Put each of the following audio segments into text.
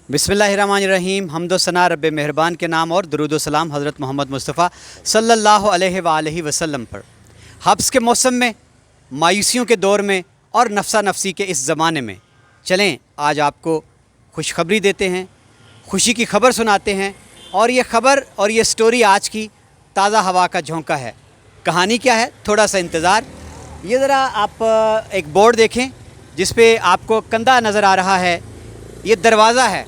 बिस्मिल्लाहिर्रहमानिर्रहीम। हम्दो सना रब मेहरबान के नाम और दरूद व सलाम हज़रत मोहम्मद मुस्तफ़ा सल्लल्लाहु अलैहि वसल्लम पर। हब्स के मौसम में, मायूसियों के दौर में और नफसा नफसी के इस ज़माने में चलें आज आपको खुशखबरी देते हैं, खुशी की खबर सुनाते हैं। और ये ख़बर और ये स्टोरी आज की ताज़ा हवा का झोंका है। कहानी क्या है, थोड़ा सा इंतज़ार। ये ज़रा आप एक बोर्ड देखें जिस पे आपको कंधा नज़र आ रहा है, ये दरवाज़ा है।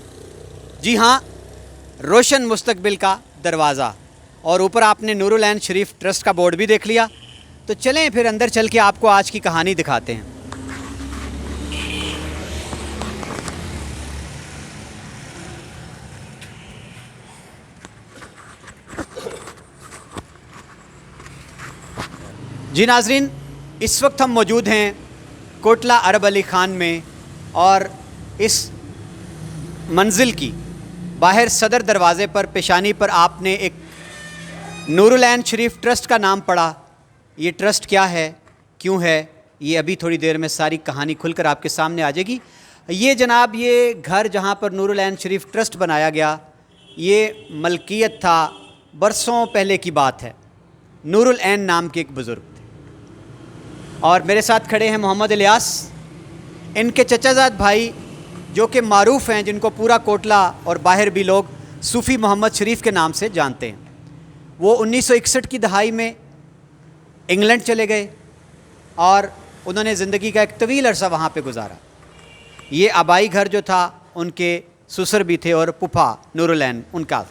जी हाँ, रोशन मुस्तकबिल का दरवाज़ा। और ऊपर आपने नूरुल ऐन शरीफ ट्रस्ट का बोर्ड भी देख लिया। तो चलें फिर अंदर चल के आपको आज की कहानी दिखाते हैं। जी नाज़रीन, इस वक्त हम मौजूद हैं कोटला अरब अली ख़ान में, और इस मंजिल की बाहर सदर दरवाज़े पर पेशानी पर आपने एक नूरुल ऐन शरीफ ट्रस्ट का नाम पढ़ा। ये ट्रस्ट क्या है, क्यों है, ये अभी थोड़ी देर में सारी कहानी खुलकर आपके सामने आ जाएगी। ये जनाब, ये घर जहाँ पर नूरुल ऐन शरीफ ट्रस्ट बनाया गया, ये मलकियत था, बरसों पहले की बात है। नूरुल ऐन नाम के एक बुज़ुर्ग थे और मेरे साथ खड़े हैं मोहम्मद इलियास, इनके चचाजाद भाई जो कि मारूफ़ हैं, जिनको पूरा कोटला और बाहर भी लोग सूफ़ी मोहम्मद शरीफ के नाम से जानते हैं। वो 1961 की दहाई में इंग्लैंड चले गए और उन्होंने ज़िंदगी का एक तवील अरसा वहाँ पे गुजारा। ये आबाई घर जो था, उनके ससुर भी थे और पुफा नूरुल ऐन उनका।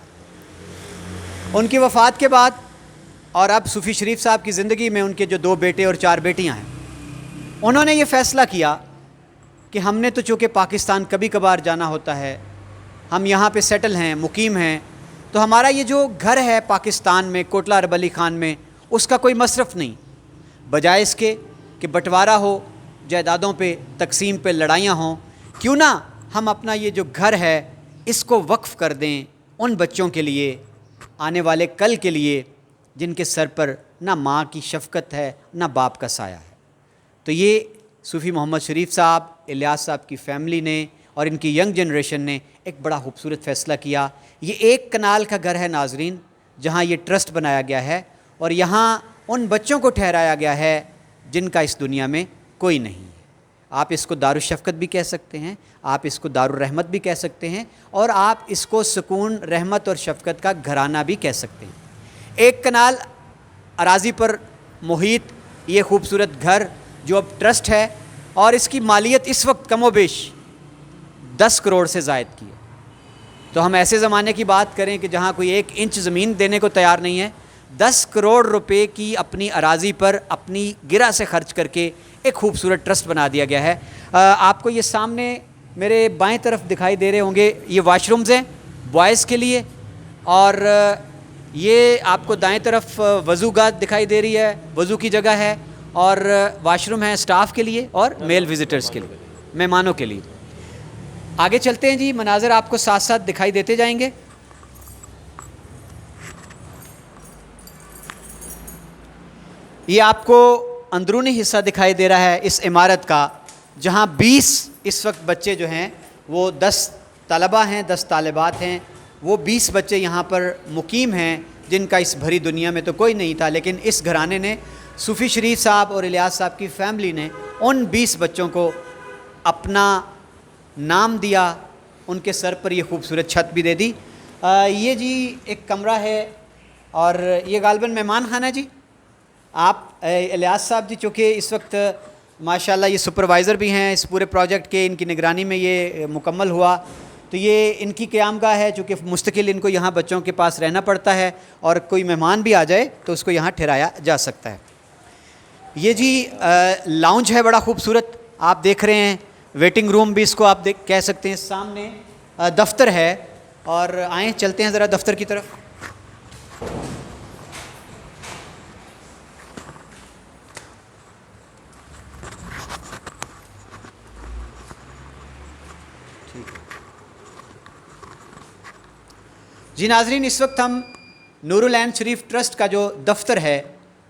उनकी वफ़ात के बाद और अब सूफ़ी शरीफ साहब की ज़िंदगी में उनके जो 2 बेटे और 4 बेटियाँ हैं, उन्होंने ये फ़ैसला किया कि हमने तो चूँकि पाकिस्तान कभी कभार जाना होता है, हम यहाँ पे सेटल हैं, मुकीम हैं, तो हमारा ये जो घर है पाकिस्तान में कोटला अरब अली ख़ान में, उसका कोई मसरफ़ नहीं। बजाय इसके कि बंटवारा हो, जायदादों पे तकसीम पे लड़ाइयाँ हों, क्यों ना हम अपना ये जो घर है इसको वक्फ़ कर दें उन बच्चों के लिए, आने वाले कल के लिए, जिनके सर पर ना माँ की शफ़क़त है ना बाप का साया है। तो ये सूफ़ी मोहम्मद शरीफ साहब, इलियास साहब की फ़ैमिली ने और इनकी यंग जनरेशन ने एक बड़ा खूबसूरत फ़ैसला किया। ये 1 कनाल का घर है नाज़रीन, जहाँ ये ट्रस्ट बनाया गया है और यहाँ उन बच्चों को ठहराया गया है जिनका इस दुनिया में कोई नहीं है। आप इसको दारुशफ़क़त भी कह सकते हैं, आप इसको दारुर्रहमत भी कह सकते हैं, और आप इसको सुकून, रहमत और शफ़क़त का घराना भी कह सकते हैं। 1 कनाल अराज़ी पर मुहित ये खूबसूरत घर जो अब ट्रस्ट है, और इसकी मालियत इस वक्त कमोबेश 10 करोड़ से ज़ायद की है। तो हम ऐसे ज़माने की बात करें कि जहाँ कोई 1 इंच ज़मीन देने को तैयार नहीं है, 10 करोड़ रुपए की अपनी अराज़ी पर अपनी गिरा से खर्च करके एक खूबसूरत ट्रस्ट बना दिया गया है। आपको ये सामने मेरे बाएं तरफ दिखाई दे रहे होंगे, ये वाशरूम्स हैं बॉयज़ के लिए, और ये आपको दाएं तरफ वज़ूगाह दिखाई दे रही है, वज़ू की जगह है, और वाशरूम है स्टाफ के लिए और मेल विज़िटर्स के लिए, मेहमानों के लिए। आगे चलते हैं जी, मनाज़र आपको साथ साथ दिखाई देते जाएंगे। ये आपको अंदरूनी हिस्सा दिखाई दे रहा है इस इमारत का, जहाँ 20 इस वक्त बच्चे जो हैं वो 10 तलबा हैं, 10 तालिबात हैं, वो 20 बच्चे यहाँ पर मुकीम हैं जिनका इस भरी दुनिया में तो कोई नहीं था। लेकिन इस घराने ने, सूफ़ी शरीफ साहब और इलियास साहब की फ़ैमिली ने उन 20 बच्चों को अपना नाम दिया, उनके सर पर ये खूबसूरत छत भी दे दी। ये जी एक कमरा है और ये गालिबन मेहमान खाना है जी। आप इलियास साहब जी चूँकि इस वक्त माशाल्लाह ये सुपरवाइज़र भी हैं इस पूरे प्रोजेक्ट के, इनकी निगरानी में ये मुकम्मल हुआ, तो ये इनकी क़यामगाह है, चूँकि मुस्तकिल इनको यहाँ बच्चों के पास रहना पड़ता है, और कोई मेहमान भी आ जाए तो उसको यहाँ ठहराया जा सकता है। ये जी लाउंज है, बड़ा खूबसूरत आप देख रहे हैं, वेटिंग रूम भी इसको आप कह सकते हैं। सामने दफ्तर है, और आएँ चलते हैं ज़रा दफ्तर की तरफ। जी नाज़रीन, इस वक्त हम नूरुल ऐन शरीफ ट्रस्ट का जो दफ्तर है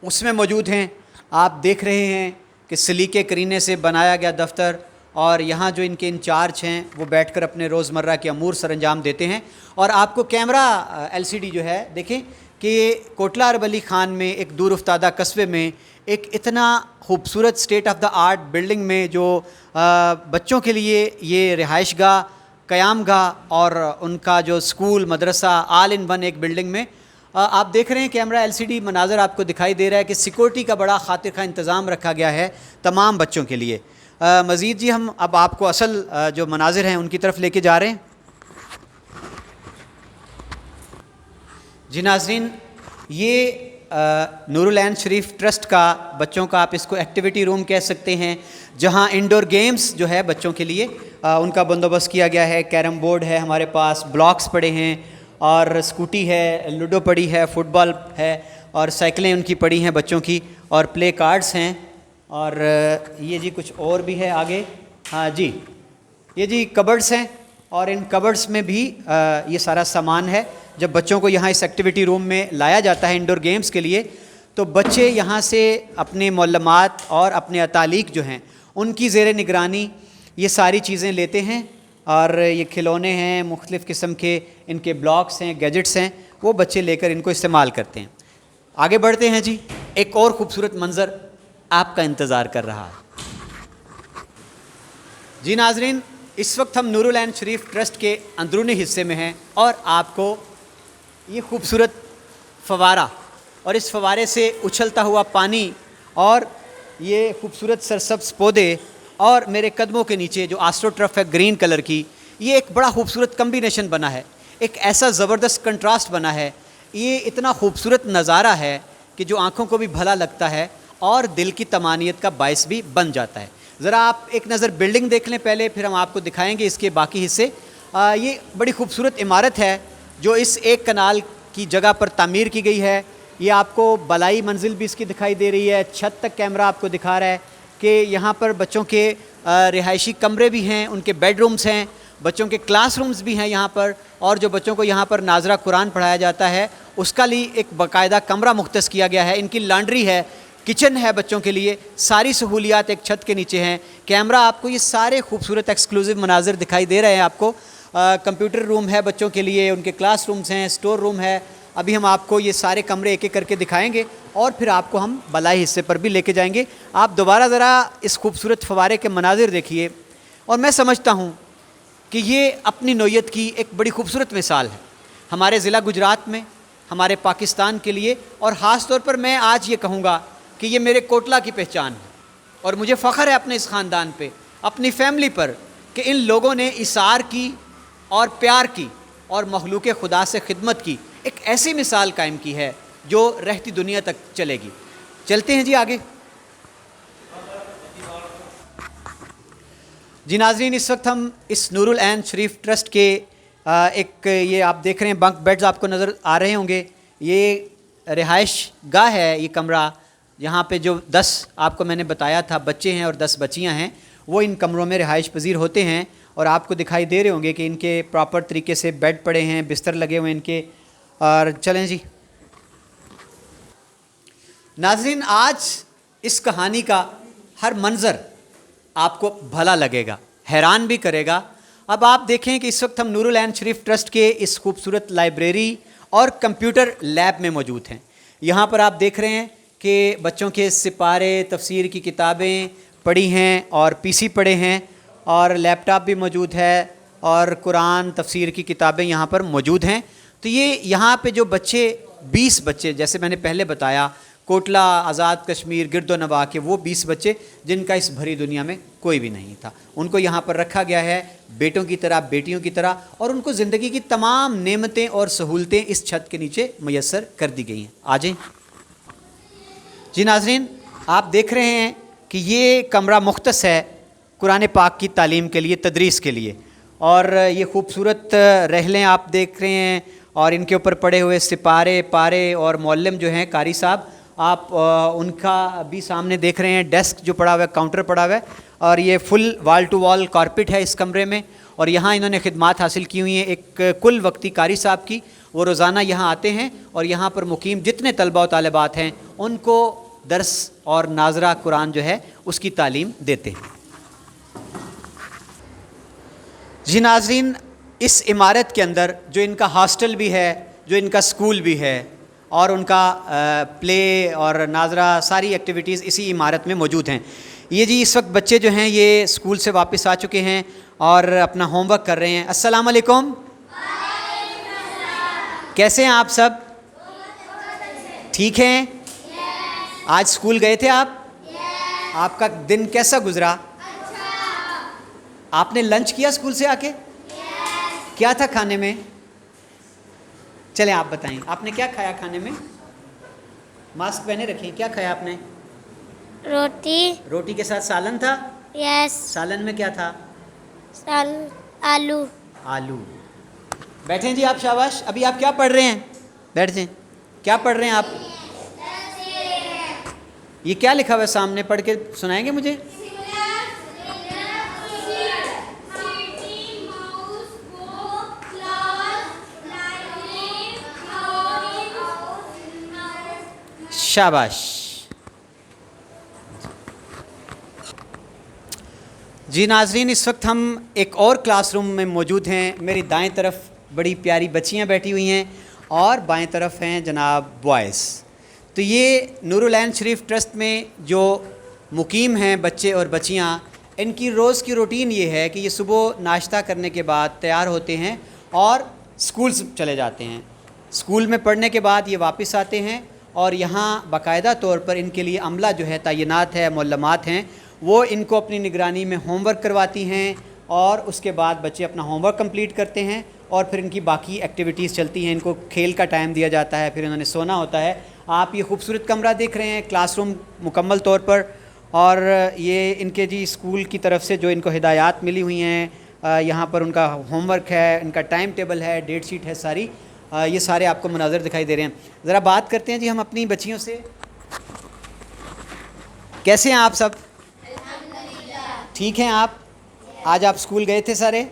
उसमें मौजूद हैं। आप देख रहे हैं कि सलीके करीने से बनाया गया दफ्तर, اور یہاں جو ان کے انچارج ہیں وہ بیٹھ کر اپنے روزمرہ کے امور سر انجام دیتے ہیں. اور آپ کو کیمرہ LCD جو ہے دیکھیں کہ کوٹلہ عرب علی خان میں ایک دور افتادہ قصبے میں ایک اتنا خوبصورت state of the art building میں جو بچوں کے لیے یہ رہائش گاہ، قیام گاہ اور ان کا جو اسکول مدرسہ آل ان ون ایک بلڈنگ میں آپ دیکھ رہے ہیں. کیمرہ LCD مناظر آپ کو دکھائی دے رہا ہے کہ سیکورٹی کا بڑا خاطر خواہ انتظام رکھا گیا ہے تمام بچوں کے لیے. مزید جی ہم اب آپ کو اصل جو مناظر ہیں ان کی طرف لے کے جا رہے ہیں. جی ناظرین، یہ نور العین شریف ٹرسٹ کا بچوں کا آپ اس کو ایکٹیویٹی روم کہہ سکتے ہیں، جہاں انڈور گیمز جو ہے بچوں کے لیے ان کا بندوبست کیا گیا ہے. کیرم بورڈ ہے ہمارے پاس، بلاکس پڑے ہیں اور اسکوٹی ہے، لوڈو پڑی ہے، فٹ بال ہے اور سائیکلیں ان کی پڑی ہیں بچوں کی، اور پلے کارڈز ہیں. اور یہ جی کچھ اور بھی ہے آگے. ہاں جی، یہ جی کبرڈز ہیں اور ان کبرڈز میں بھی یہ سارا سامان ہے. جب بچوں کو یہاں اس ایکٹیویٹی روم میں لایا جاتا ہے انڈور گیمز کے لیے تو بچے یہاں سے اپنے معلومات اور اپنے اتعلیق جو ہیں ان کی زیر نگرانی یہ ساری چیزیں لیتے ہیں. اور یہ کھلونے ہیں، مختلف قسم کے ان کے بلاکس ہیں، گیجٹس ہیں، وہ بچے لے کر ان کو استعمال کرتے ہیں. آگے بڑھتے ہیں جی. ایک اور خوبصورت منظر آپ کا انتظار کر رہا ہے. جی ناظرین، اس وقت ہم نور العین شریف ٹرسٹ کے اندرونی حصے میں ہیں اور آپ کو یہ خوبصورت فوارہ اور اس فوارے سے اچھلتا ہوا پانی اور یہ خوبصورت سرسبز پودے اور میرے قدموں کے نیچے جو آسٹرو ٹرف ہے گرین کلر کی، یہ ایک بڑا خوبصورت کمبینیشن بنا ہے، ایک ایسا زبردست کنٹراسٹ بنا ہے. یہ اتنا خوبصورت نظارہ ہے کہ جو آنکھوں کو بھی بھلا لگتا ہے اور دل کی طمانینت کا باعث بھی بن جاتا ہے. ذرا آپ ایک نظر بلڈنگ دیکھ لیں پہلے، پھر ہم آپ کو دکھائیں گے اس کے باقی حصے. یہ بڑی خوبصورت عمارت ہے جو اس ایک کنال کی جگہ پر تعمیر کی گئی ہے. یہ آپ کو بالائی منزل بھی اس کی دکھائی دے رہی ہے. چھت تک کیمرہ آپ کو دکھا رہا ہے کہ یہاں پر بچوں کے رہائشی کمرے بھی ہیں، ان کے بیڈ رومز ہیں، بچوں کے کلاس رومز بھی ہیں یہاں پر، اور جو بچوں کو یہاں پر ناظرہ قرآن پڑھایا جاتا ہے اس کا لیے ایک باقاعدہ کمرہ مختص کیا گیا ہے. ان کی لانڈری ہے، کچن ہے بچوں کے لیے، ساری سہولیات ایک چھت کے نیچے ہیں. کیمرہ آپ کو یہ سارے خوبصورت ایکسکلوزیو مناظر دکھائی دے رہے ہیں آپ کو. کمپیوٹر روم ہے بچوں کے لیے، ان کے کلاس رومز ہیں، اسٹور روم ہے. ابھی ہم آپ کو یہ سارے کمرے ایک ایک کر کے دکھائیں گے اور پھر آپ کو ہم بالائی حصے پر بھی لے کے جائیں گے. آپ دوبارہ ذرا اس خوبصورت فوارے کے مناظر دیکھیے، اور میں سمجھتا ہوں کہ یہ اپنی نوعیت کی ایک بڑی خوبصورت مثال ہے ہمارے ضلع گجرات میں، ہمارے پاکستان کے لیے، اور خاص طور پر میں آج یہ کہوں گا کہ یہ میرے کوٹلہ کی پہچان ہے. اور مجھے فخر ہے اپنے اس خاندان پہ، اپنی فیملی پر، کہ ان لوگوں نے اثار کی اور پیار کی اور مخلوق خدا سے خدمت کی ایک ایسی مثال قائم کی ہے جو رہتی دنیا تک چلے گی. چلتے ہیں جی آگے. جی ناظرین، اس وقت ہم اس نور العین شریف ٹرسٹ کے ایک یہ آپ دیکھ رہے ہیں بنک بیڈز آپ کو نظر آ رہے ہوں گے. یہ رہائش گاہ ہے، یہ کمرہ یہاں پہ جو 10 آپ کو میں نے بتایا تھا بچے ہیں اور 10 بچیاں ہیں، وہ ان کمروں میں رہائش پذیر ہوتے ہیں. اور آپ کو دکھائی دے رہے ہوں گے کہ ان کے پراپر طریقے سے بیڈ پڑے ہیں، بستر لگے ہوئے ہیں ان کے. اور چلیں جی ناظرین، آج اس کہانی کا ہر منظر آپ کو بھلا لگے گا، حیران بھی کرے گا. اب آپ دیکھیں کہ اس وقت ہم نور العین شریف ٹرسٹ کے اس خوبصورت لائبریری اور کمپیوٹر لیب میں موجود ہیں. یہاں پر آپ دیکھ رہے ہیں کہ بچوں کے سپارے، تفسیر کی کتابیں پڑھی ہیں اور PC پڑے ہیں، اور لیپ ٹاپ بھی موجود ہے، اور قرآن تفسیر کی کتابیں یہاں پر موجود ہیں. تو یہ یہاں پہ جو بچے 20 بچے جیسے میں نے پہلے بتایا، کوٹلہ، آزاد کشمیر، گرد و نواح کے وہ 20 بچے جن کا اس بھری دنیا میں کوئی بھی نہیں تھا، ان کو یہاں پر رکھا گیا ہے بیٹوں کی طرح، بیٹیوں کی طرح، اور ان کو زندگی کی تمام نعمتیں اور سہولتیں اس چھت کے نیچے میسر کر دی گئی ہیں. آ جائیں جی ناظرین، آپ دیکھ رہے ہیں کہ یہ کمرہ مختص ہے قرآن پاک کی تعلیم کے لیے، تدریس کے لیے. اور یہ خوبصورت رحلیں آپ دیکھ رہے ہیں، اور ان کے اوپر پڑے ہوئے سپارے، پارے، اور معلم جو ہیں قاری صاحب، آپ ان کا بھی سامنے دیکھ رہے ہیں. ڈیسک جو پڑا ہوا ہے، کاؤنٹر پڑا ہوا ہے، اور یہ فل وال ٹو وال کارپٹ ہے اس کمرے میں. اور یہاں انہوں نے خدمات حاصل کی ہوئی ہیں ایک کل وقتی قاری صاحب کی. وہ روزانہ یہاں آتے ہیں اور یہاں پر مقیم جتنے طلبہ و طالبات ہیں ان کو درس اور ناظرہ قرآن جو ہے اس کی تعلیم دیتے ہیں. जी नाज़रीन, इस इमारत के अंदर जो इनका हॉस्टल भी है, जो इनका स्कूल भी है और उनका प्ले और नाजरा सारी एक्टिविटीज़ इसी इमारत में मौजूद हैं। ये जी इस वक्त बच्चे जो हैं ये स्कूल से वापस आ चुके हैं और अपना होमवर्क कर रहे हैं। अस्सलाम वालेकुम, कैसे हैं आप सब? ठीक हैं? आज स्कूल गए थे आप? आपका दिन कैसा गुजरा? आपने लंच किया स्कूल से आके? क्या था खाने में? चलें आप बताएं, आपने क्या खाया खाने में? मास्क पहने रखें। क्या खाया आपने? रोटी। रोटी के साथ सालन था? यस। सालन में क्या था? आलू। आलू। बैठें जी आप, शाबाश। अभी आप क्या पढ़ रहे हैं? बैठ जाएं। क्या पढ़ रहे हैं आप? ये क्या लिखा हुआ है सामने, पढ़ के सुनाएंगे मुझे? शाबाश। जी नाजरीन, इस वक्त हम एक और क्लासरूम में मौजूद हैं। मेरी दाएं तरफ बड़ी प्यारी बच्चियां बैठी हुई हैं और बाएं तरफ हैं जनाब बॉयज़। तो ये नूरुल ऐन शरीफ ट्रस्ट में जो मुकीम हैं बच्चे और बच्चियां, इनकी रोज़ की रूटीन ये है कि ये सुबह नाश्ता करने के बाद तैयार होते हैं और स्कूल चले जाते हैं। स्कूल में पढ़ने के बाद ये वापस आते हैं और यहाँ बाकायदा तौर पर इनके लिए अमला जो है, तैनात है, मुअल्लमात हैं, वो इनको अपनी निगरानी में होमवर्क करवाती हैं और उसके बाद बच्चे अपना होमवर्क कंप्लीट करते हैं और फिर इनकी बाकी एक्टिविटीज़ चलती हैं। इनको खेल का टाइम दिया जाता है, फिर इन्होंने सोना होता है। आप ये खूबसूरत कमरा देख रहे हैं, क्लासरूम मुकम्मल तौर पर, और ये इनके जी स्कूल की तरफ से जो इनको हिदायत मिली हुई हैं, यहाँ पर उनका होमवर्क है, इनका टाइम टेबल है, डेट शीट है सारी, ये सारे आपको मनाज़र दिखाई दे रहे हैं। ज़रा बात करते हैं जी हम अपनी बच्चियों से। कैसे हैं आप सब? ठीक हैं आप? आज आप स्कूल गए थे सारे?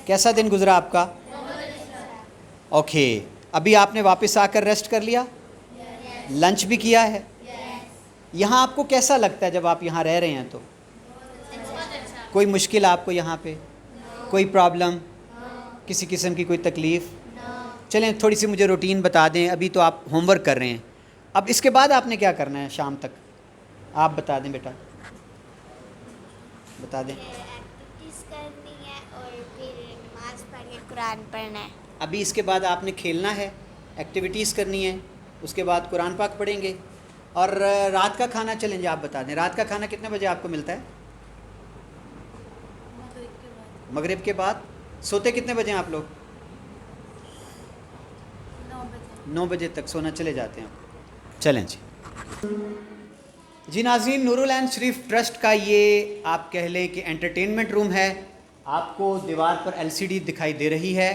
कैसा दिन गुजरा आपका? ओके। अभी आपने वापस आकर रेस्ट कर लिया? लंच भी किया है? यहाँ आपको कैसा लगता है जब आप यहाँ रह रहे हैं? तो कोई मुश्किल आपको यहाँ पे? कोई प्रॉब्लम? किसी किस्म की कोई तकलीफ़? चलें थोड़ी सी मुझे रूटीन बता दें। अभी तो आप होमवर्क कर रहे हैं, अब इसके बाद आपने क्या करना है शाम तक? आप बता दें बेटा, बता दें। एक्टिविटीज करनी है और फिर नमाज पढ़ के कुरान पढ़ना है। अभी इसके बाद आपने खेलना है, एक्टिविटीज़ करनी है, उसके बाद कुरान पाक पढ़ेंगे और रात का खाना चलें जी आप बता दें। रात का खाना कितने बजे आपको मिलता है? मगरिब के बाद। सोते कितने बजे हैं आप लोग? 9 बजे तक सोना चले जाते हैं। चलें जी। जी नाज़रीन, नूरुल ऐन शरीफ ट्रस्ट का ये आप कह लें कि एंटरटेनमेंट रूम है। आपको दीवार पर LCD दिखाई दे रही है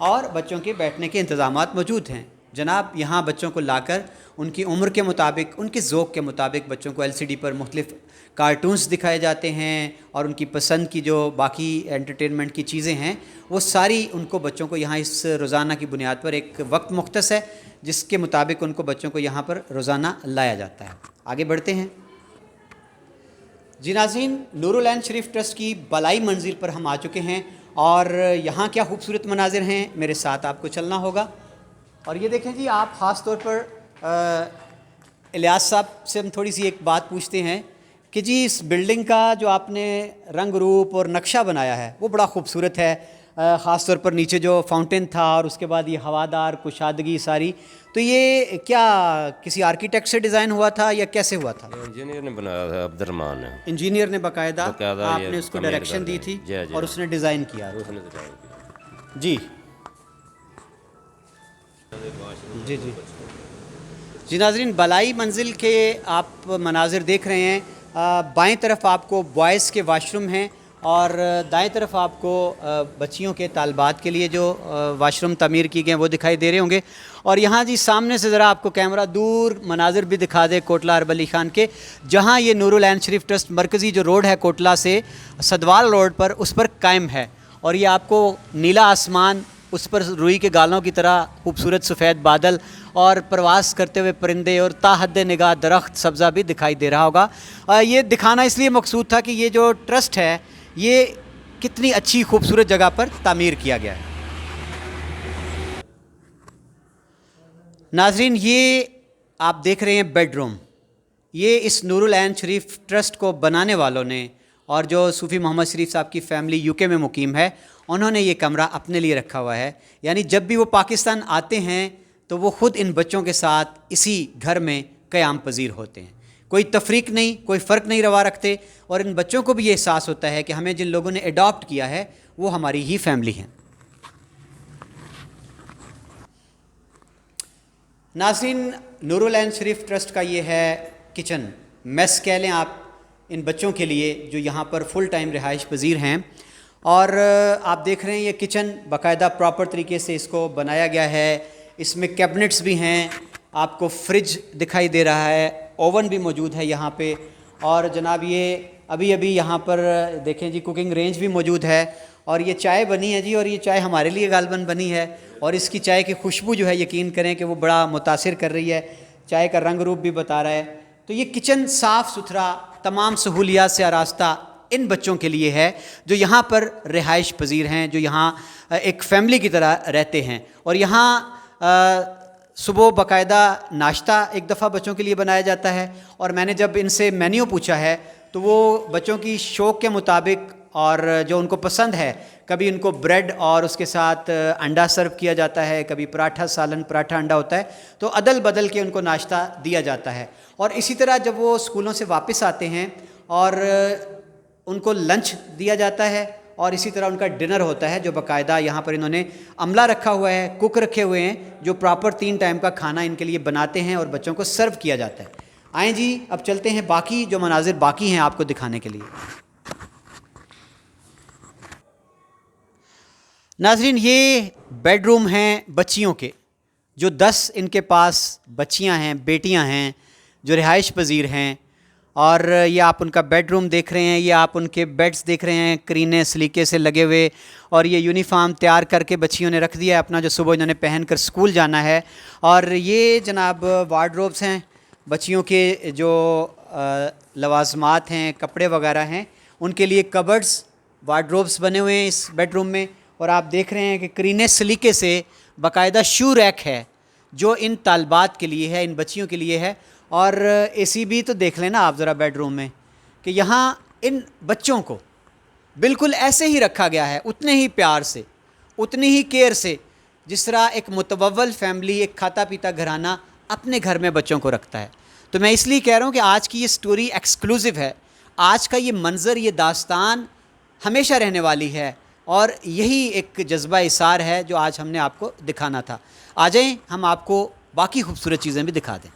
और बच्चों के बैठने के इंतज़ामात मौजूद हैं। जनाब यहाँ बच्चों को लाकर उनकी उम्र के मुताबिक, उनके ज़ौक़ के मुताबिक बच्चों को LCD पर मुख्तलिफ़ कार्टून्स दिखाए जाते हैं और उनकी पसंद की जो बाकी एंटरटेनमेंट की चीज़ें हैं वो सारी उनको बच्चों को यहाँ इस रोज़ाना की बुनियाद पर एक वक्त मुख्तस है जिसके मुताबिक उनको बच्चों को यहाँ पर रोज़ाना लाया जाता है। आगे बढ़ते हैं जी नाज़रीन, नूरुल ऐन शरीफ ट्रस्ट की बलाई मंजिल पर हम आ चुके हैं और यहाँ क्या खूबसूरत मनाजिर हैं, मेरे साथ आपको चलना होगा। और ये देखें जी, आप ख़ास तौर पर इलियास साहब से हम थोड़ी सी एक बात पूछते हैं कि जी इस बिल्डिंग का जो आपने रंग रूप और नक्शा बनाया है वो बड़ा खूबसूरत है। ख़ास तौर पर नीचे जो फाउंटेन था और उसके बाद ये हवादार कुशादगी सारी, तो ये क्या किसी आर्किटेक्ट से डिज़ाइन हुआ था या कैसे हुआ था? इंजीनियर ने बनाया था, अब्दुर्रहमान ने। इंजीनियर ने बाकायदा बाकायदा आपने उसको डायरेक्शन दी थी जी। और उसने डिज़ाइन किया? उसने डिज़ाइन किया जी जी जी जी नाज़रीन, बलाई मंजिल के आप मनाजिर देख रहे हैं। बाएं तरफ आपको बॉयज़ के वाशरूम हैं और दाएं तरफ आपको बच्चियों के तालबात के लिए जो वाशरूम तमीर की गए हैं वो दिखाई दे रहे होंगे। और यहाँ जी सामने से ज़रा आपको कैमरा दूर मनाजिर भी दिखा दे कोटला अरब अली ख़ान के, जहाँ ये नूरुल ऐन शरीफ ट्रस्ट मरकज़ी जो रोड है कोटला से सदवाल रोड पर, उस पर कायम है। और ये आपको नीला आसमान, उस पर रुई के गालों की तरह खूबसूरत सफ़ेद बादल और प्रवास करते हुए परिंदे और ताहद निगाह दरख्त सब्ज़ा भी दिखाई दे रहा होगा। ये दिखाना इसलिए मकसूद था कि ये जो ट्रस्ट है ये कितनी अच्छी खूबसूरत जगह पर तामीर किया गया है। नाजरीन, ये आप देख रहे हैं बेडरूम। ये इस नूरुल ऐन शरीफ ट्रस्ट को बनाने वालों ने और जो सूफ़ी मोहम्मद शरीफ साहब की फ़ैमिली यूके में मुकीम है, उन्होंने ये कमरा अपने लिए रखा हुआ है। यानी जब भी वो पाकिस्तान आते हैं तो वो ख़ुद इन बच्चों के साथ इसी घर में क़याम पजीर होते हैं। कोई तफरीक नहीं, कोई फ़र्क नहीं रवा रखते, और इन बच्चों को भी ये एहसास होता है कि हमें जिन लोगों ने अडॉप्ट किया है वो हमारी ही फैमिली हैं। नाज़रीन, नूरुल ऐन शरीफ ट्रस्ट का ये है किचन, मेस कह लें आप, इन बच्चों के लिए जो यहाँ पर फुल टाइम रिहाइश पजीर हैं। और आप देख रहे हैं ये किचन बाकायदा प्रॉपर तरीके से इसको बनाया गया है। इसमें कैबिनेट्स भी हैं, आपको फ्रिज दिखाई दे रहा है, ओवन भी मौजूद है यहाँ पे, और जनाब ये अभी अभी यहाँ पर देखें जी कुकिंग रेंज भी मौजूद है। और ये चाय बनी है जी, और ये चाय हमारे लिए गालबन बनी है, और इसकी चाय की खुशबू जो है यकीन करें कि वो बड़ा मुतासिर कर रही है, चाय का रंग रूप भी बता रहा है। तो ये किचन साफ़ सुथरा, तमाम सहूलियात से आरास्ता इन बच्चों के लिए है जो यहाँ पर रिहाइश पजीर हैं, जो यहाँ एक फ़ैमिली की तरह रहते हैं। और यहाँ सुबह बाकायदा नाश्ता एक दफ़ा बच्चों के लिए बनाया जाता है, और मैंने जब इनसे मेन्यू पूछा है तो वो बच्चों की शौक़ के मुताबिक और जो उनको पसंद है, कभी उनको ब्रेड और उसके साथ अंडा सर्व किया जाता है, कभी पराठा सालन पराठा अंडा होता है, तो अदल बदल के उनको नाश्ता दिया जाता है। और इसी तरह जब वो स्कूलों से वापस आते हैं और उनको लंच दिया जाता है, और इसी तरह उनका डिनर होता है जो बाकायदा यहाँ पर इन्होंने अमला रखा हुआ है, कुक रखे हुए हैं जो प्रॉपर 3 टाइम का खाना इनके लिए बनाते हैं और बच्चों को सर्व किया जाता है। आएँ जी, अब चलते हैं बाकी जो मनाजिर बाकी हैं आपको दिखाने के लिए। नाजरीन, ये बेडरूम हैं बच्चियों के, जो 10 इनके पास बच्चियां हैं, बेटियां हैं जो रिहाइश पजीर हैं। और ये आप उनका बेडरूम देख रहे हैं, ये आप उनके बेड्स देख रहे हैं, करीने सलीके से लगे हुए, और ये यूनिफॉर्म तैयार करके बच्चियों ने रख दिया है अपना, जो सुबह इन्होंने पहन कर स्कूल जाना है। और ये जनाब वार्डरोब्स हैं बच्चियों के, जो लवाजमात हैं, कपड़े वगैरह हैं, उनके लिए कबर्ड्स वार्डरोब्स बने हुए हैं इस बेडरूम में। और आप देख रहे हैं कि करीने सलीके से बाकायदा शू रैक है जो इन तालबात के लिए है, इन बच्चियों के लिए है। और एसी भी तो देख लेना आप ज़रा बेडरूम में, कि यहाँ इन बच्चों को बिल्कुल ऐसे ही रखा गया है, उतने ही प्यार से, उतनी ही केयर से, जिस तरह एक मुतवव्वल फैमिली, एक खाता पीता घराना अपने घर में बच्चों को रखता है। तो मैं इसलिए कह रहा हूँ कि आज की ये स्टोरी एक्सक्लूसिव है, आज का ये मंज़र, ये दास्तान हमेशा रहने वाली है, और यही एक जज्बा इसार है जो आज हमने आपको दिखाना था। आ जाएं, हम आपको बाकी खूबसूरत चीज़ें भी दिखा दें।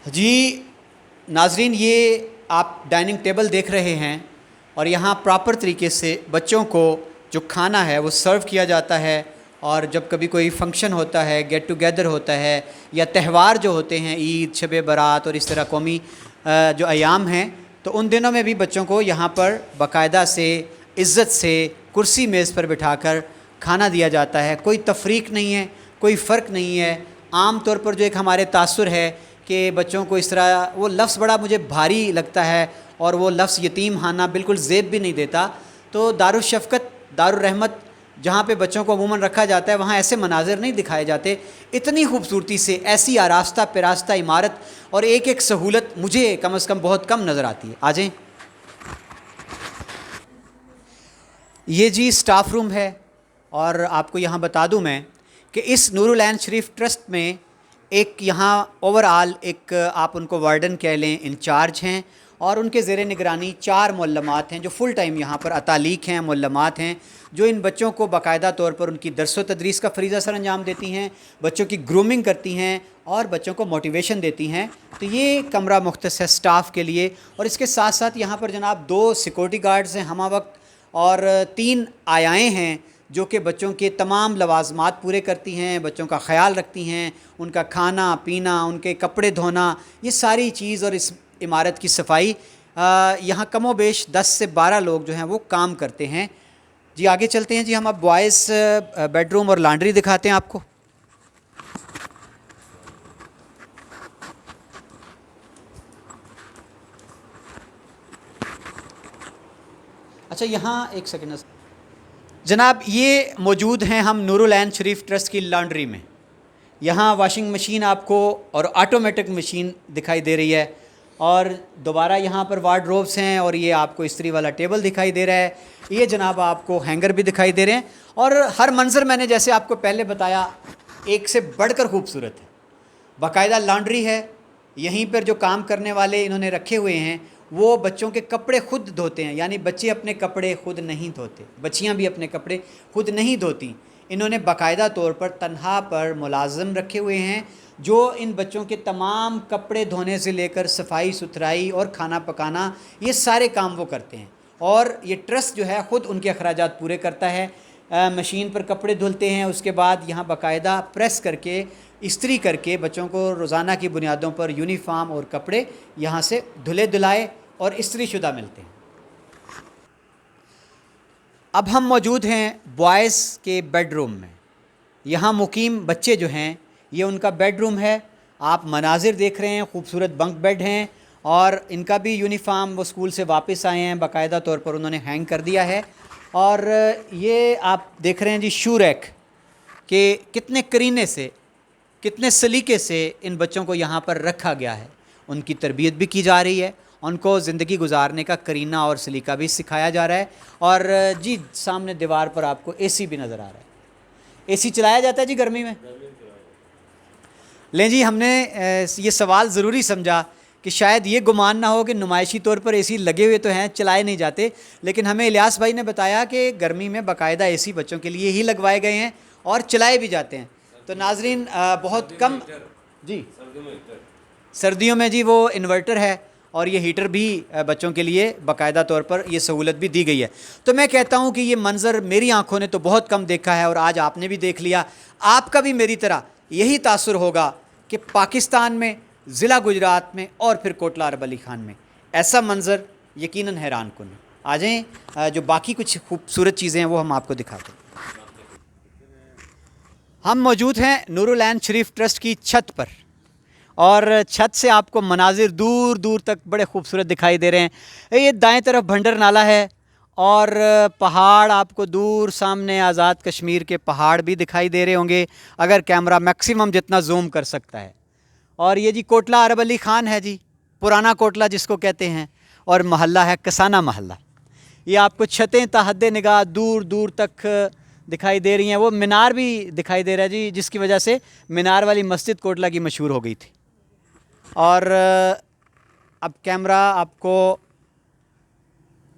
जी नाजरीन, ये आप डाइनिंग टेबल देख रहे हैं, और यहाँ प्रॉपर तरीके से बच्चों को जो खाना है वो सर्व किया जाता है। और जब कभी कोई फंक्शन होता है, गेट टुगेदर होता है, या त्यौहार जो होते हैं, ईद, शब बारात और इस तरह कौमी जो अयाम हैं, तो उन दिनों में भी बच्चों को यहाँ पर बाकायदा से इज़्ज़त से कुर्सी मेज़ पर बिठाकर खाना दिया जाता है। कोई तफरीक नहीं है, कोई फ़र्क नहीं है। आम तौर पर जो एक हमारे तासुर है कि बच्चों को इस तरह, वो लफ्ज़ बड़ा मुझे भारी लगता है, और वो लफ्ज़ यतीम खाना बिल्कुल ज़ेब भी नहीं देता। तो दारुल शफ़क़त, दारुल रहमत जहाँ पे बच्चों को अमूमन रखा जाता है, वहाँ ऐसे मनाज़िर नहीं दिखाए जाते। इतनी खूबसूरती से ऐसी आरास्ता पिरास्ता इमारत और एक एक सहूलत मुझे कम से कम बहुत कम नज़र आती है। आ जाएं। ये जी स्टाफ़ रूम है, और आपको यहाँ बता दूँ मैं कि इस नूरुल ऐन शरीफ ट्रस्ट में एक यहाँ ओवरऑल एक आप उनको वार्डन कह लें, इंचार्ज हैं, और उनके ज़ेरे निगरानी 4 मुअल्लमात हैं जो फ़ुल टाइम यहाँ पर अतालीक हैं, मुअल्लमात हैं, जो इन बच्चों को बाकायदा तौर पर उनकी दर्स व तदरीस का फ़रीज़ा सर अंजाम देती हैं, बच्चों की ग्रूमिंग करती हैं और बच्चों को मोटिवेशन देती हैं। तो ये कमरा मुख्तस है स्टाफ के लिए। और इसके साथ साथ यहाँ पर जनाब 2 सिक्योरिटी गार्ड्स हैं हमा वक्त, और 3 आयाएँ हैं जो कि बच्चों के तमाम लवाजमात पूरे करती हैं, बच्चों का ख़याल रखती हैं, उनका खाना पीना, उनके कपड़े धोना, ये सारी चीज़, और इस इमारत की सफाई। यहाँ कमो बेश 10 से 12 लोग जो हैं वो काम करते हैं। जी आगे चलते हैं जी, हम अब बॉयज़ बेडरूम और लॉन्ड्री दिखाते हैं आपको। اچھا یہاں ایک سیکنڈ جناب، یہ موجود ہیں ہم نور العین شریف ٹرسٹ کی لانڈری میں. یہاں واشنگ مشین آپ کو اور آٹومیٹک مشین دکھائی دے رہی ہے، اور دوبارہ یہاں پر وارڈروبس ہیں، اور یہ آپ کو استری والا ٹیبل دکھائی دے رہا ہے. یہ جناب آپ کو ہینگر بھی دکھائی دے رہے ہیں، اور ہر منظر میں نے جیسے آپ کو پہلے بتایا ایک سے بڑھ کر خوبصورت ہے. باقاعدہ لانڈری ہے، یہیں پر جو کام کرنے والے انہوں نے رکھے ہوئے ہیں وہ بچوں کے کپڑے خود دھوتے ہیں، یعنی بچے اپنے کپڑے خود نہیں دھوتے، بچیاں بھی اپنے کپڑے خود نہیں دھوتی. انہوں نے باقاعدہ طور پر تنہا پر ملازم رکھے ہوئے ہیں جو ان بچوں کے تمام کپڑے دھونے سے لے کر صفائی ستھرائی اور کھانا پکانا یہ سارے کام وہ کرتے ہیں. اور یہ ٹرسٹ جو ہے خود ان کے اخراجات پورے کرتا ہے. مشین پر کپڑے دھلتے ہیں، اس کے بعد یہاں باقاعدہ پریس کر کے استری کر کے بچوں کو روزانہ کی بنیادوں پر یونیفارم اور کپڑے یہاں سے دھلے دھلائے اور استری شدہ ملتے ہیں. اب ہم موجود ہیں بوائز کے بیڈ روم میں. یہاں مقیم بچے جو ہیں یہ ان کا بیڈ روم ہے. آپ مناظر دیکھ رہے ہیں، خوبصورت بنک بیڈ ہیں، اور ان کا بھی یونیفارم وہ اسکول سے واپس آئے ہیں، باقاعدہ طور پر انہوں نے ہینگ کر دیا ہے. اور یہ آپ دیکھ رہے ہیں جی شو ریک کہ کتنے کرینے سے، کتنے سلیقے سے ان بچوں کو یہاں پر رکھا گیا ہے. ان کی تربیت بھی کی جا رہی ہے، ان کو زندگی گزارنے کا کرینہ اور سلیقہ بھی سکھایا جا رہا ہے. اور جی سامنے دیوار پر آپ کو اے سی بھی نظر آ رہا ہے. اے سی چلایا جاتا ہے جی گرمی میں؟ لیں جی، ہم نے یہ سوال ضروری سمجھا کہ شاید یہ گمان نہ ہو کہ نمائشی طور پر اے سی لگے ہوئے تو ہیں، چلائے نہیں جاتے، لیکن ہمیں الیاس بھائی نے بتایا کہ گرمی میں باقاعدہ اے سی بچوں کے لیے ہی لگوائے گئے ہیں اور چلائے بھی جاتے ہیں. تو ناظرین بہت کم جی سردیوں میں جی وہ انورٹر ہے، اور یہ ہیٹر بھی بچوں کے لیے باقاعدہ طور پر یہ سہولت بھی دی گئی ہے. تو میں کہتا ہوں کہ یہ منظر میری آنکھوں نے تو بہت کم دیکھا ہے، اور آج آپ نے بھی دیکھ لیا. آپ کا بھی میری طرح یہی تاثر ہوگا کہ پاکستان میں، ضلع گجرات میں، اور پھر کوٹلہ عرب علی خان میں ایسا منظر یقیناً حیران کن ہے. آ جائیں، جو باقی کچھ خوبصورت چیزیں ہیں وہ ہم آپ کو دکھاتے ہیں. ہم موجود ہیں نور العین شریف ٹرسٹ کی چھت پر، اور چھت سے آپ کو مناظر دور دور تک بڑے خوبصورت دکھائی دے رہے ہیں. یہ دائیں طرف بھنڈر نالہ ہے، اور پہاڑ آپ کو دور سامنے آزاد کشمیر کے پہاڑ بھی دکھائی دے رہے ہوں گے اگر کیمرہ میکسیمم جتنا زوم کر سکتا ہے. اور یہ جی کوٹلہ عرب علی خان ہے جی، پرانا کوٹلہ جس کو کہتے ہیں، اور محلہ ہے کسانہ محلہ. یہ آپ کو چھتیں تا حد نگاہ دور دور تک دکھائی دے رہی ہیں. وہ مینار بھی دکھائی دے رہا ہے جی، جس کی وجہ سے مینار والی مسجد کوٹلہ کی مشہور ہو گئی تھی. اور اب کیمرہ آپ کو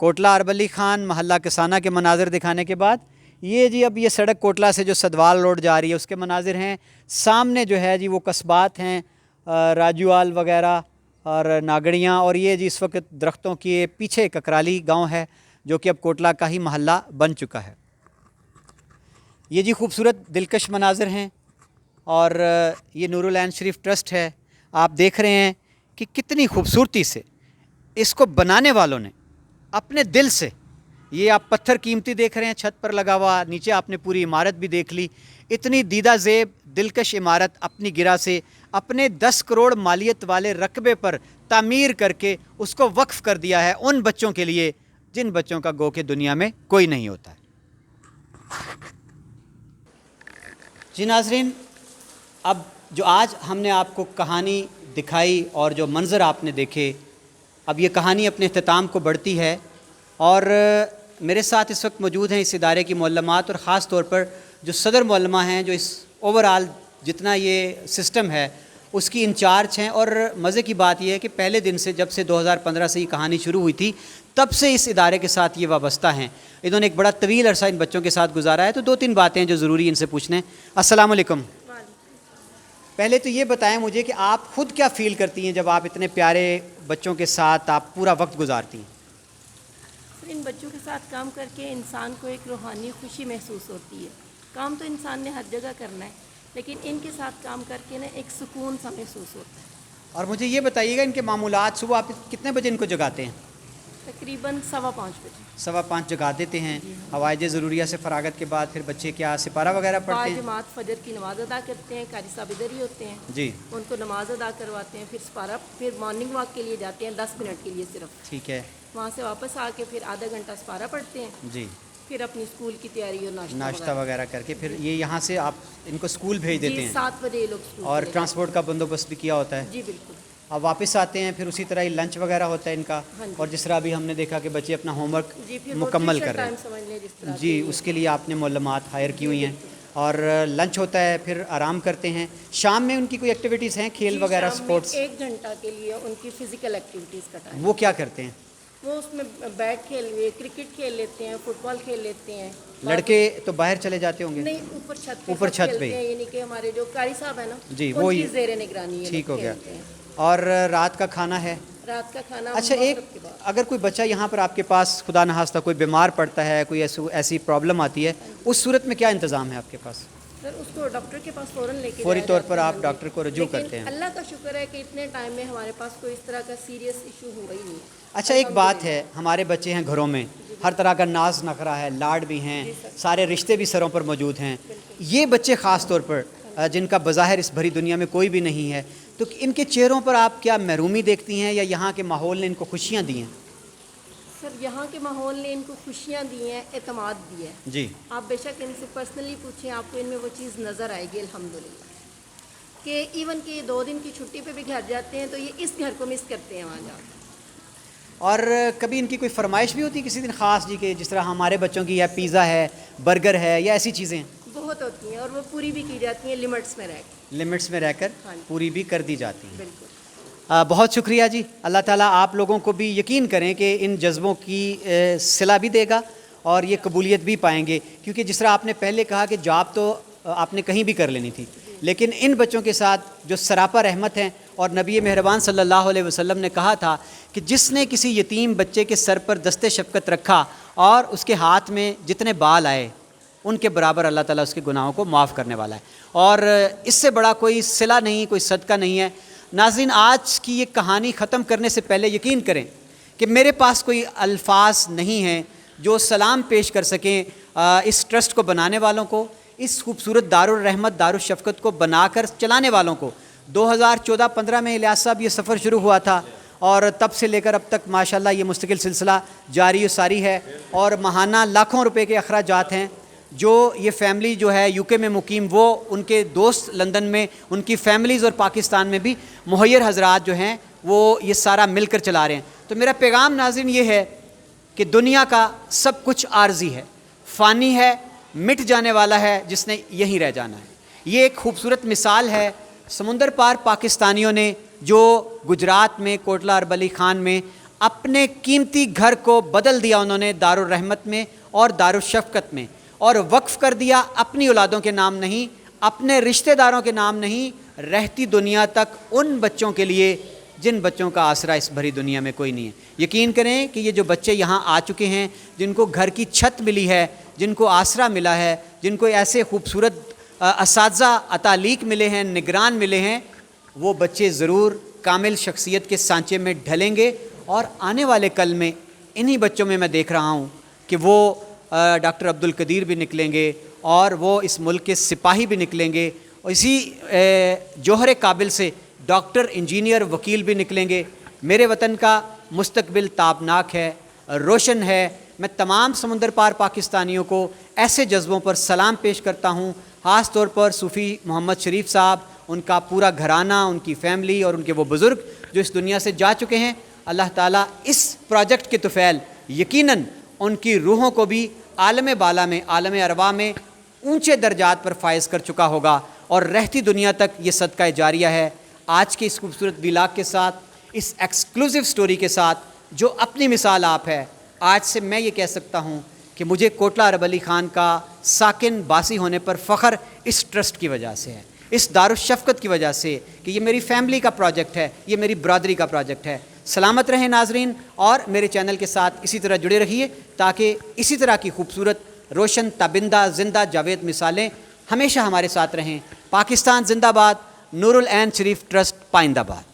کوٹلہ عرب علی خان محلہ کسانہ کے مناظر دکھانے کے بعد یہ جی اب یہ سڑک کوٹلہ سے جو سدوال روڈ جا رہی ہے اس کے مناظر ہیں. سامنے جو ہے جی وہ قصبات ہیں، راجوال وغیرہ اور ناگڑیاں، اور یہ جی اس وقت درختوں کے پیچھے ککرالی گاؤں ہے جو کہ اب کوٹلہ کا ہی محلہ بن چکا ہے. یہ جی خوبصورت دلکش مناظر ہیں، اور یہ نور العین شریف ٹرسٹ ہے. آپ دیکھ رہے ہیں کہ کتنی خوبصورتی سے اس کو بنانے والوں نے اپنے دل سے، یہ آپ پتھر قیمتی دیکھ رہے ہیں چھت پر لگا ہوا، نیچے آپ نے پوری عمارت بھی دیکھ لی. اتنی دیدہ زیب دلکش عمارت اپنی گرہ سے اپنے 10 کروڑ مالیت والے رقبے پر تعمیر کر کے اس کو وقف کر دیا ہے ان بچوں کے لیے جن بچوں کا گو کہ دنیا میں کوئی نہیں ہوتا ہے. جی ناظرین، اب جو آج ہم نے آپ کو کہانی دکھائی اور جو منظر آپ نے دیکھے، اب یہ کہانی اپنے اختتام کو بڑھتی ہے. اور میرے ساتھ اس وقت موجود ہیں اس ادارے کی معلمات، اور خاص طور پر جو صدر معلمہ ہیں جو اس اوورآل جتنا یہ سسٹم ہے اس کی انچارج ہیں. اور مزے کی بات یہ ہے کہ پہلے دن سے، جب سے 2015 سے یہ کہانی شروع ہوئی تھی، تب سے اس ادارے کے ساتھ یہ وابستہ ہیں. انہوں نے ایک بڑا طویل عرصہ ان بچوں کے ساتھ گزارا ہے. تو 2-3 باتیں ہیں جو ضروری ان سے پوچھنے. السلام علیکم. پہلے تو یہ بتائیں مجھے کہ آپ خود کیا فیل کرتی ہیں جب آپ اتنے پیارے بچوں کے ساتھ آپ پورا وقت گزارتی ہیں؟ ان بچوں کے ساتھ کام کر کے انسان کو ایک روحانی خوشی محسوس ہوتی ہے. کام تو انسان نے ہر جگہ کرنا ہے، لیکن ان کے ساتھ کام کر کے نا ایک سکون سا محسوس ہوتا ہے. اور مجھے یہ بتائیے گا ان کے معمولات، صبح آپ کتنے بجے ان کو جگاتے ہیں؟ तकरीबन 5:15 बजे। 5:15 जगा देते हैं। हवाइज ज़रूरिया से फरागत के बाद फिर बच्चे क्या सिपारा वगैरह पढ़ते हैं? जमात फजर की नमाज़ अदा करते हैं, कारी साहब इधर ही होते हैं जी, उनको नमाज़ अदा करवाते हैं, फिर सिपारा, फिर मॉर्निंग वॉक के लिए जाते हैं 10 मिनट के लिए सिर्फ। ठीक है वहाँ से वापस आके फिर आधा घंटा सिपारा पढ़ते हैं, जी। फिर अपनी स्कूल की तैयारी और नाश्ता वगैरह करके फिर ये यहाँ से आप इनको स्कूल भेज देते हैं 7 बजे ये लोग स्कूल और चले ट्रांसपोर्ट का बंदोबस्त भी किया होता है? जी बिल्कुल। अब वापस आते हैं फिर उसी तरह ही लंच वगैरह होता है इनका, हाँ जी। और जिस तरह अभी हमने देखा कि बच्चे अपना होमवर्क जी फिर मुकम्मल कर रहे टाइम हैं समझ लें जिस तरह जी, से। उसके लिए आपने मोलमात हायर की हुई हैं। और लंच होता है, फिर आराम करते हैं। शाम में उनकी कोई एक्टिविटीज़ हैं, खेल जी, वगैरह, शाम में स्पोर्ट्स? 1 घंटा के लिए उनकी फिजिकल एक्टिविटीज़ का टाइम। वो क्या करते हैं? वो उसमें बैट खेल लिए, क्रिकेट खेल लेते हैं, फुटबॉल खेल लेते हैं। लड़के तो बाहर चले जाते होंगे? नहीं, ऊपर छत पे ऊपर सब छत पे खेलते ही? हैं, यानी कि हमारे जो कारी साहब है ना जी, वो उनकी ही ज़ेरे निगरानी ये ठीक लोग हो गया। खेलते हैं। और रात का खाना है? रात का खाना अच्छा, मगरिब एक के बाद। अगर कोई बच्चा यहाँ पर आपके पास खुदा नहास्ता कोई बीमार पड़ता है, कोई ऐसी प्रॉब्लम आती है, उस सूरत में क्या इंतज़ाम है आपके पास? सर उसको डॉक्टर के पास फ़ौरन लेके फौरी जाया तौर जाता पर है, आप हाँ जी। डॉक्टर को रजू लेकिन करते हैं? अल्लाह का शुक्र है कि इतने टाइम में हमारे पास कोई इस तरह का सीरियस इशू हुआ ही नहीं। अच्छा, एक बात है, हमारे बच्चे हैं घरों में, हर तरह का नाज नखरा है, लाड भी हैं, सारे रिश्ते भी सरों पर मौजूद हैं। ये बच्चे ख़ास तौर पर जिनका बज़ाहिर इस भरी दुनिया में कोई भी नहीं है, तो इनके चेहरों पर आप क्या महरूमी देखती हैं या यहाँ के माहौल ने इनको खुशियाँ दी हैं? सर यहाँ के माहौल ने इनको खुशियाँ दी हैं, एतमाद दी है। जी, आप बेशक इनसे पर्सनली पूछें, आपको इनमें वो चीज़ नज़र आएगी अल्हम्दुलिल्लाह। कि इवन कि 2 दिन की छुट्टी पे भी घर जाते हैं तो ये इस घर को मिस करते हैं वहाँ जाकर। और कभी इनकी कोई फरमाइश भी होती है किसी दिन ख़ास जी के, जिस तरह हमारे बच्चों की या पिज़्ज़ा है, बर्गर है, या ऐसी चीज़ें बहुत होती हैं और वो पूरी भी की जाती हैं लिमिट्स में रहकर। लिमिट्स में रहकर हाँ जी। पूरी भी कर दी जाती हैं? बिल्कुल। बहुत शुक्रिया जी। अल्लाह ताला आप लोगों को भी यकीन करें कि इन जज्बों की सिला भी देगा और ये कबूलियत भी पाएंगे, क्योंकि जिस तरह आपने पहले कहा कि जॉब तो आपने कहीं भी कर लेनी थी, लेकिन इन बच्चों के साथ जो सरापा रहमत हैं, और नबी मेहरबान सल्लल्लाहु अलैहि वसल्लम ने कहा था कि जिसने किसी यतीम बच्चे के सर पर दस्ते शफ़क़त रखा और उसके हाथ में जितने बाल आए, उनके बराबर अल्लाह ताला उसके गुनाहों को माफ़ करने वाला है। और इससे बड़ा कोई सिला नहीं, कोई सदका नहीं है। नाज़रीन, आज की ये कहानी ख़त्म करने से पहले यकीन करें कि मेरे पास कोई अल्फाज नहीं हैं जो सलाम पेश कर सकें इस ट्रस्ट को बनाने वालों को, इस खूबसूरत दारुल रहमत दारुल शफ़क़त को बनाकर चलाने वालों को। 2014-15 में इलियास साहब ये सफ़र शुरू हुआ था और तब से लेकर अब तक माशाल्लाह ये मुस्तकिल सिलसिला जारी व सारी है, और माहाना लाखों रुपए के अखराजात हैं जो ये फ़ैमिली जो है यूके में मुकीम, वो उनके दोस्त लंदन में, उनकी फ़ैमिलीज़ और पाकिस्तान में भी मुहैयर हज़रात जो हैं वो ये सारा मिलकर चला रहे हैं। तो मेरा पैगाम नाज़रीन ये है कि दुनिया का सब कुछ आर्जी है, फ़ानी है, मिट जाने वाला है, जिसने यहीं रह जाना है। ये एक खूबसूरत मिसाल है समुंदर पार पाकिस्तानियों ने जो गुजरात में कोटला अरबली ख़ान में अपने कीमती घर को बदल दिया उन्होंने दारुल रहमत में और दारुल शफ़क़त में, और वक्फ़ कर दिया अपनी औलादों के नाम नहीं, अपने रिश्तेदारों के नाम नहीं, रहती दुनिया तक उन बच्चों के लिए जिन बच्चों का आसरा इस भरी दुनिया में कोई नहीं है। यकीन करें कि ये जो बच्चे यहाँ आ चुके हैं, जिनको घर की छत मिली है, जिनको आसरा मिला है, जिनको ऐसे खूबसूरत असातिज़ा अतालीक मिले हैं, निगरान मिले हैं, वो बच्चे ज़रूर कामिल शख्सियत के सांचे में ढलेंगे। और आने वाले कल में इन्हीं बच्चों में मैं देख रहा हूँ कि वो डॉक्टर अब्दुल कदीर भी निकलेंगे और वो इस मुल्क के सिपाही भी निकलेंगे, और इसी जौहर काबिल से डॉक्टर, इंजीनियर, वकील भी निकलेंगे। मेरे वतन का मुस्तकबिल ताबनाक है, रोशन है। मैं तमाम समुंदर पार पाकिस्तानियों को ऐसे जज्बों पर सलाम पेश करता हूँ, ख़ास तौर पर सूफ़ी मोहम्मद शरीफ साहब, उनका पूरा घराना, उनकी फ़ैमिली और उनके वो बुज़ुर्ग जो इस दुनिया से जा चुके हैं। अल्लाह ताला इस प्रोजेक्ट के तुफ़ैल यकीनन उनकी रूहों को भी आलम बाला में, आलम अरवा में ऊंचे दर्जात पर फायज़ कर चुका होगा, और रहती दुनिया तक ये सदका जारिया है। आज के इस खूबसूरत विलाग के साथ, इस एक्सक्लूसिव स्टोरी के साथ, जो अपनी मिसाल आप है, आज से मैं ये कह सकता हूँ कि मुझे कोटला अरबली ख़ान का साकिन बासी होने पर फ़ख्र इस ट्रस्ट की वजह से है, इस दारुल शफ़क़त की वजह से कि ये मेरी फ़ैमिली का प्रोजेक्ट है, ये मेरी बरादरी का प्रोजेक्ट है। सलामत रहें नाजरीन, और मेरे चैनल के साथ इसी तरह जुड़े रहिए ताकि इसी तरह की खूबसूरत, रोशन, ताबिंदा, ज़िंदा, जावेद मिसालें हमेशा हमारे साथ रहें। पाकिस्तान ज़िंदाबाद। नूरुल ऐन शरीफ ट्रस्ट, पाइंदाबाद।